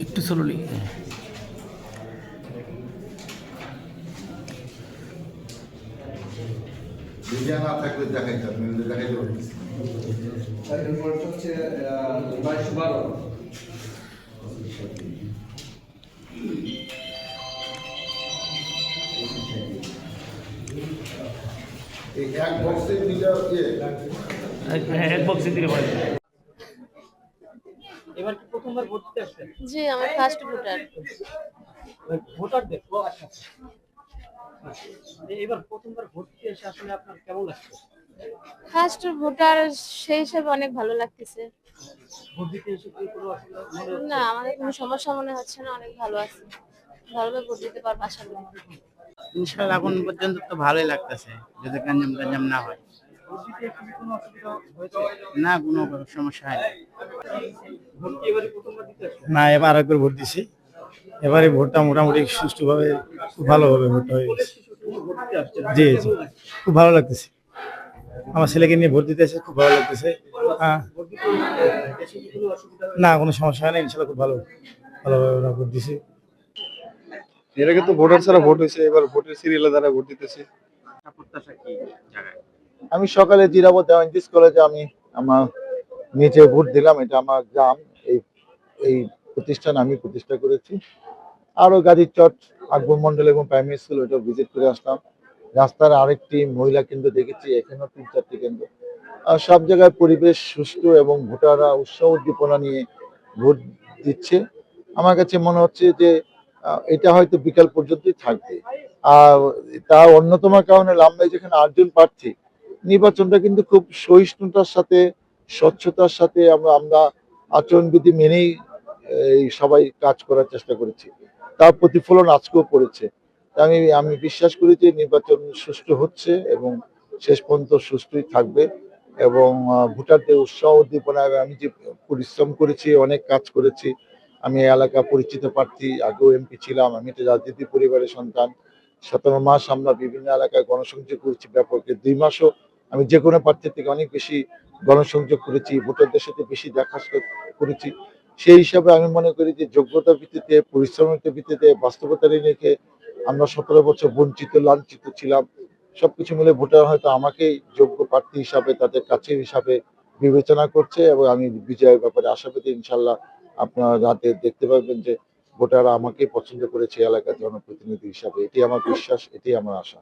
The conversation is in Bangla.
একটু স্লোলি। মিডিয়া না থাকলে দেখাইতাম, দেখাইতে পারতেছি। হচ্ছে 2212। এই এক বক্সে দুইটা এক বক্সে দিলে পারে। এবার কি প্রথমবার ভোট দিতে আসছেন? জি, আমার ফার্স্ট ভোটার। ভোটারদের এবার প্রথমবার ভোট দিতে এসে আসলে আপনার কেমন লাগছে? ফার্স্ট ভোটার সেই হিসেবে অনেক ভালো লাগতেছে। ভোট দিতে এসে কি কোনো অসুবিধা মনে হচ্ছে? না, আমাদের কোনো সমস্যা মনে হচ্ছে না, অনেক ভালো আছে। ভালোভাবে ভোট দিতে পারবো আশা করি। ইনশাআল্লাহ এখন পর্যন্ত তো ভালোই লাগতেছে, যদি গঞ্জাম না হয়। ভোট দিতে কি কোনো অসুবিধা হয়েছে? না, কোনো সমস্যা হয় না। ভোট কি এবারে প্রথমবার দিতে আসছেন? না, এবার আরেকবার ভোট দিছি। এবারে ভোটটা মোটামুটি সুষ্ঠুভাবে খুব ভালোভাবে ভোটটা হয়ে গেছে। ভোট দিতে আসছেন? জি জি, খুব ভালো লাগতেছে। আমার ছেলেকে নিয়ে ভোট দিতে এসে খুব ভালো লাগতেছে। হ্যাঁ, ভোট দিতে এসে কি কোনো অসুবিধা হয়েছে? না, কোনো সমস্যা হয় না, ইনশাল্লাহ খুব ভালোভাবে ওরা ভোট দিছে। এর আগে তো ভোটার ছাড়া ভোট হয়েছে, এবার ভোটের সিরিয়ালে দ্বারা ভোট দিতেছে। প্রত্যাশা কি জায়গায়? আমি সকালে জিরাবত এমএনটিস কলেজে আমি আমার নিচে ভোট দিলাম। এটা আমার গ্রাম। এই এই প্রতিষ্ঠান আমি প্রতিষ্ঠা করেছি। আরো গাজীর চট, আকবর মন্ডল এবং প্রাইমারি স্কুল ওইটা ভিজিট করে আসলাম। রাস্তার আরেকটি মহিলা কেন্দ্র দেখেছি, এখানেও 3-4টি কেন্দ্র। আর সব জায়গায় পরিবেশ সুষ্ঠু এবং ভোটাররা উৎসাহ উদ্দীপনা নিয়ে ভোট দিচ্ছে। আমার কাছে মনে হচ্ছে যে এটা হয়তো বিকাল পর্যন্তই থাকবে। আর তার অন্যতম কারণে লামবাই যেখানে 8 জন প্রার্থী, নির্বাচনটা কিন্তু খুব সহিষ্ণুতার সাথে স্বচ্ছতার সাথে আমরা আচরণবিধি মেনেই এই সবাই কাজ করার চেষ্টা করেছি। তার প্রতিফলন আজকেও পড়েছে। আমি বিশ্বাস করি যে নির্বাচন সুষ্ঠু হচ্ছে এবং শেষ পর্যন্ত সুষ্ঠুই থাকবে। এবং ভোটারদের উৎসাহ উদ্দীপনায় আমি যে পরিশ্রম করেছি, অনেক কাজ করেছি। আমি এই এলাকা পরিচিত প্রার্থী, আগেও এমপি ছিলাম। আমি একটা রাজনীতি পরিবারের সন্তান। 17 মাস আমরা বিভিন্ন এলাকায় গণসংযোগ করেছি ব্যাপক। 2 মাসও আমি যে কোনো প্রার্থীর থেকে অনেক বেশি গণসংযোগ করেছি, ভোটারদের সাথে বেশি দেখা করেছি। সেই হিসাবে আমি মনে করি যে যোগ্যতার ভিত্তিতে, পরিশ্রমের ভিত্তিতে, বাস্তবতা রেখে আমরা 17 বছর বঞ্চিত লাঞ্ছিত ছিলাম। সবকিছু মিলে ভোটার হয়তো আমাকেই যোগ্য প্রার্থী হিসাবে তাদের কাছের হিসাবে বিবেচনা করছে এবং আমি বিজয়ের ব্যাপারে আশাবাদী। ইনশাল্লাহ আপনারা রাতে দেখতে পাবেন যে ভোটাররা আমাকেই পছন্দ করেছে এলাকার জনপ্রতিনিধি হিসাবে। এটি আমার বিশ্বাস, এটি আমার আশা।